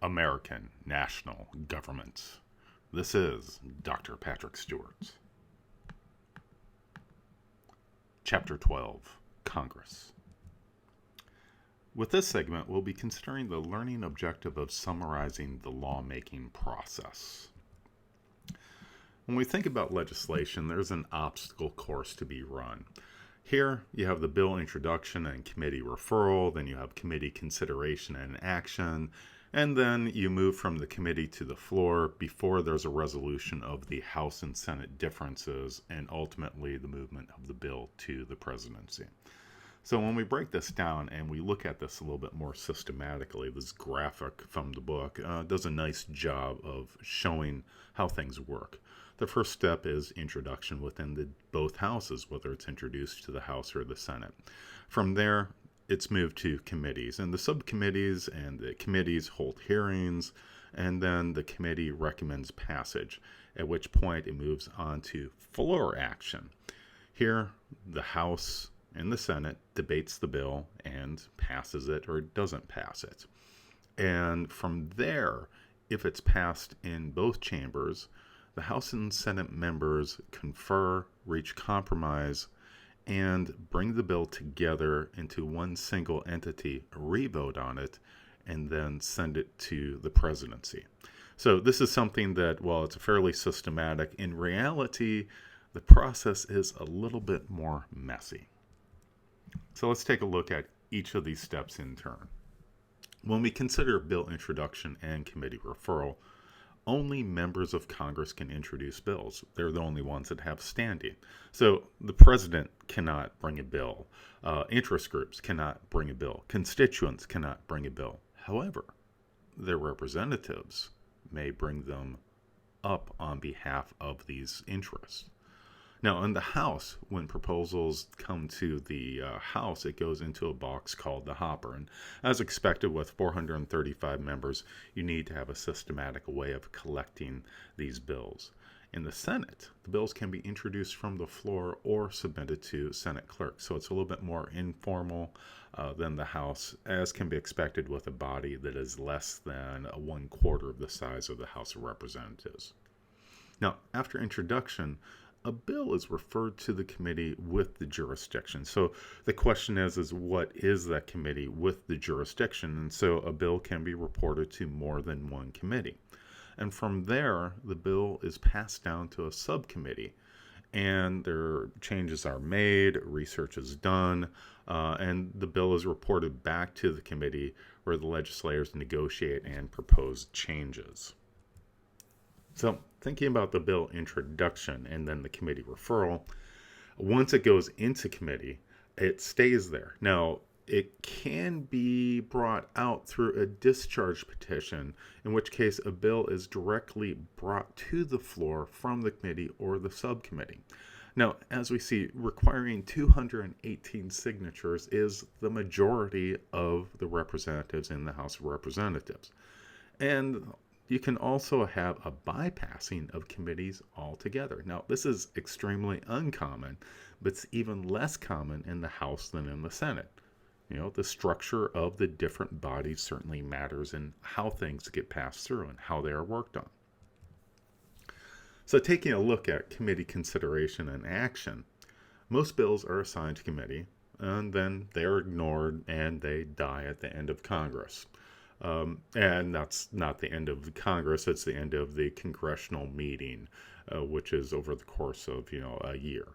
American national government. This is Dr. Patrick Stewart. Chapter 12, Congress. With this segment, we'll be considering the learning objective of summarizing the lawmaking process. When we think about legislation, there's an obstacle course to be run. Here, you have the bill introduction and committee referral, then you have committee consideration and action, and then you move from the committee to the floor before there's a resolution of the House and Senate differences, and ultimately the movement of the bill to the presidency. So when we break this down and we look at this a little bit more systematically, this graphic from the book does a nice job of showing how things work. The first step is introduction within both houses, whether it's introduced to the House or the Senate. From there, it's moved to committees, and the subcommittees and the committees hold hearings, and then the committee recommends passage, at which point it moves on to floor action. Here, the House and the Senate debates the bill and passes it or doesn't pass it. And from there, if it's passed in both chambers, the House and Senate members confer, reach compromise, and bring the bill together into one single entity, re-vote on it, and then send it to the presidency. So this is something that, while it's fairly systematic, in reality, the process is a little bit more messy. So let's take a look at each of these steps in turn. When we consider bill introduction and committee referral, only members of Congress can introduce bills. They're the only ones that have standing. So the president cannot bring a bill. Interest groups cannot bring a bill. Constituents cannot bring a bill. However, their representatives may bring them up on behalf of these interests. Now, in the House, when proposals come to the House, it goes into a box called the hopper. And as expected, with 435 members, you need to have a systematic way of collecting these bills. In the Senate, the bills can be introduced from the floor or submitted to Senate clerk. So it's a little bit more informal than the House, as can be expected with a body that is less than 1/4 of the size of the House of Representatives. Now, after introduction, a bill is referred to the committee with the jurisdiction. So the question is what is that committee with the jurisdiction? And so a bill can be reported to more than one committee. And from there, the bill is passed down to a subcommittee, and their changes are made, research is done, and the bill is reported back to the committee where the legislators negotiate and propose changes. So thinking about the bill introduction and then the committee referral, once it goes into committee, it stays there. Now, it can be brought out through a discharge petition, in which case a bill is directly brought to the floor from the committee or the subcommittee. Now, as we see, requiring 218 signatures is the majority of the representatives in the House of Representatives. And you can also have a bypassing of committees altogether. Now, this is extremely uncommon, but it's even less common in the House than in the Senate. The structure of the different bodies certainly matters in how things get passed through and how they are worked on. So taking a look at committee consideration and action, most bills are assigned to committee, and then they're ignored and they die at the end of Congress. And that's not the end of Congress, it's the end of the congressional meeting, which is over the course of, a year.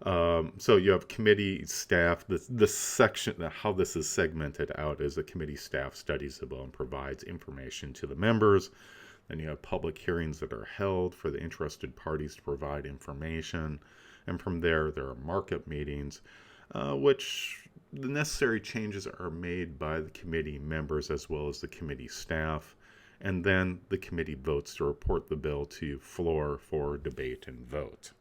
So you have committee staff. This section, how this is segmented out is the committee staff studies the bill and provides information to the members. Then you have public hearings that are held for the interested parties to provide information. And from there are markup meetings, which the necessary changes are made by the committee members as well as the committee staff, and then the committee votes to report the bill to floor for debate and vote.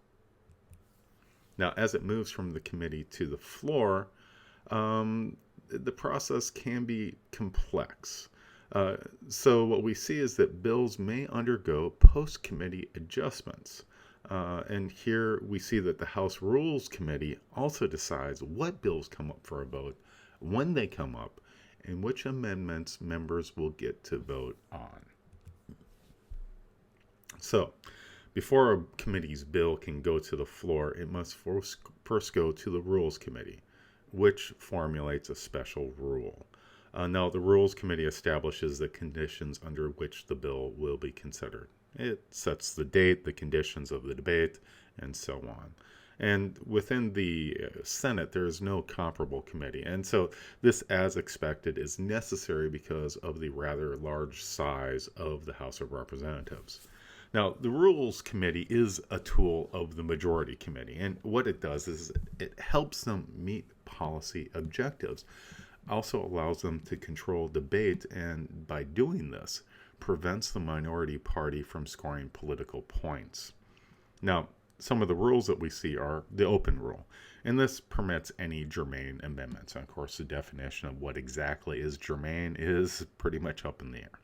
Now, as it moves from the committee to the floor, the process can be complex. So what we see is that bills may undergo post-committee adjustments. And here we see that the House Rules Committee also decides what bills come up for a vote, when they come up, and which amendments members will get to vote on. So, before a committee's bill can go to the floor, it must first go to the Rules Committee, which formulates a special rule. Now, the Rules Committee establishes the conditions under which the bill will be considered. It sets the date, the conditions of the debate, and so on. And within the Senate, there is no comparable committee. And so this, as expected, is necessary because of the rather large size of the House of Representatives. Now, the Rules Committee is a tool of the Majority Committee, and what it does is it helps them meet policy objectives, also allows them to control debate, and by doing this, prevents the minority party from scoring political points. Now, some of the rules that we see are the open rule, and this permits any germane amendments. And of course, the definition of what exactly is germane is pretty much up in the air.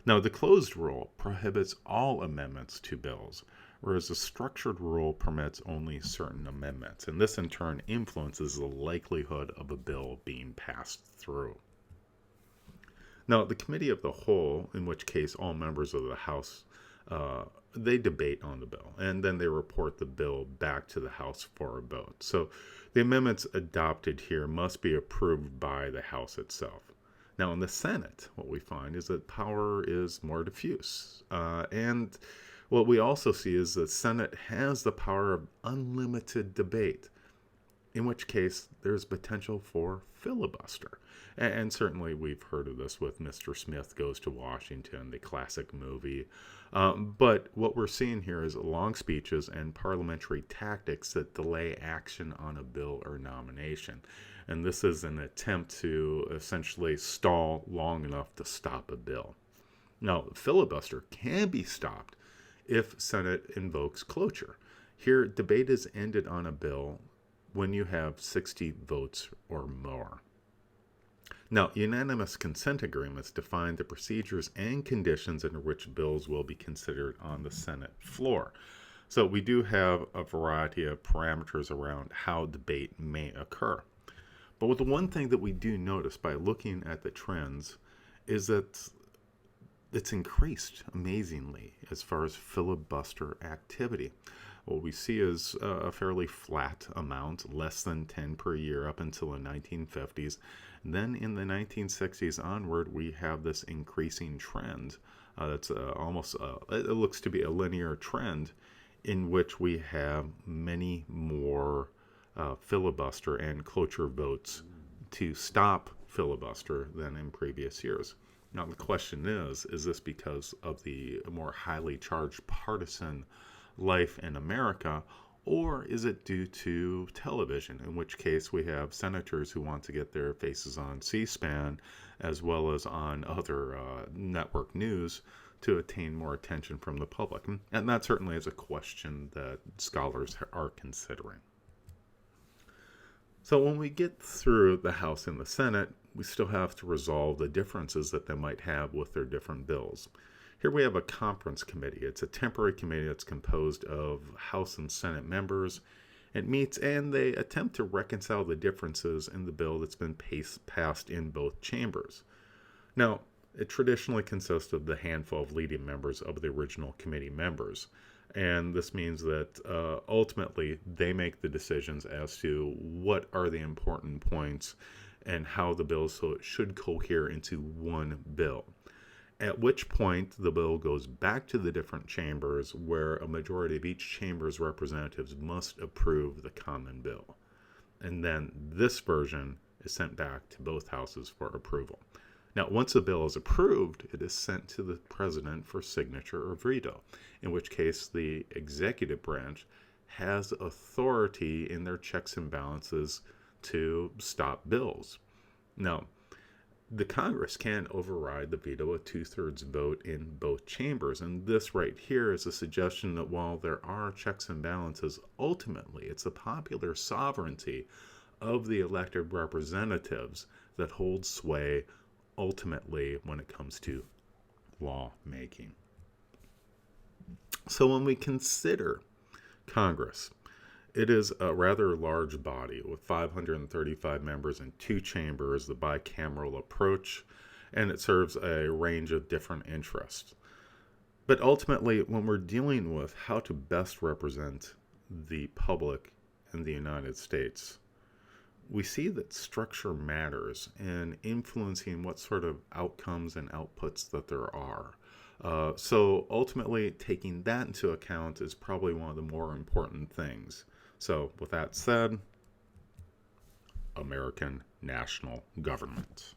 Now, the closed rule prohibits all amendments to bills, whereas the structured rule permits only certain amendments, and this in turn influences the likelihood of a bill being passed through. Now, the Committee of the Whole, in which case all members of the House, they debate on the bill, and then they report the bill back to the House for a vote. So the amendments adopted here must be approved by the House itself. Now, in the Senate, what we find is that power is more diffuse. And what we also see is the Senate has the power of unlimited debate, in which case there's potential for filibuster. And certainly we've heard of this with Mr. Smith Goes to Washington, the classic movie. But what we're seeing here is long speeches and parliamentary tactics that delay action on a bill or nomination. And this is an attempt to essentially stall long enough to stop a bill. Now, filibuster can be stopped if Senate invokes cloture. Here, debate is ended on a bill when you have 60 votes or more. Now, unanimous consent agreements define the procedures and conditions under which bills will be considered on the Senate floor. So we do have a variety of parameters around how debate may occur. But with the one thing that we do notice by looking at the trends is that it's increased amazingly as far as filibuster activity. What we see is a fairly flat amount, less than 10 per year up until the 1950s. And then in the 1960s onward, we have this increasing trend that's it looks to be a linear trend in which we have many more filibuster and cloture votes to stop filibuster than in previous years. Now, the question is this because of the more highly charged partisan life in America, or is it due to television, in which case we have senators who want to get their faces on C-SPAN as well as on other network news to attain more attention from the public? And that certainly is a question that scholars are considering. So when we get through the House and the Senate, we still have to resolve the differences that they might have with their different bills. Here we have a conference committee. It's a temporary committee that's composed of House and Senate members. It meets and they attempt to reconcile the differences in the bill that's been passed in both chambers. Now, it traditionally consists of the handful of leading members of the original committee members. And this means that ultimately they make the decisions as to what are the important points and how the bill should cohere into one bill. At which point the bill goes back to the different chambers where a majority of each chamber's representatives must approve the common bill. And then this version is sent back to both houses for approval. Now, once a bill is approved, it is sent to the president for signature or veto, in which case the executive branch has authority in their checks and balances to stop bills. Now, the Congress can override the veto a 2/3 vote in both chambers, and this right here is a suggestion that while there are checks and balances, ultimately it's the popular sovereignty of the elected representatives that holds sway ultimately when it comes to lawmaking. So when we consider Congress, It is a rather large body with 535 members in two chambers, the bicameral approach, and it serves a range of different interests. But ultimately, when we're dealing with how to best represent the public in the United States, we see that structure matters in influencing what sort of outcomes and outputs that there are. So ultimately, taking that into account is probably one of the more important things. So with that said, American national government.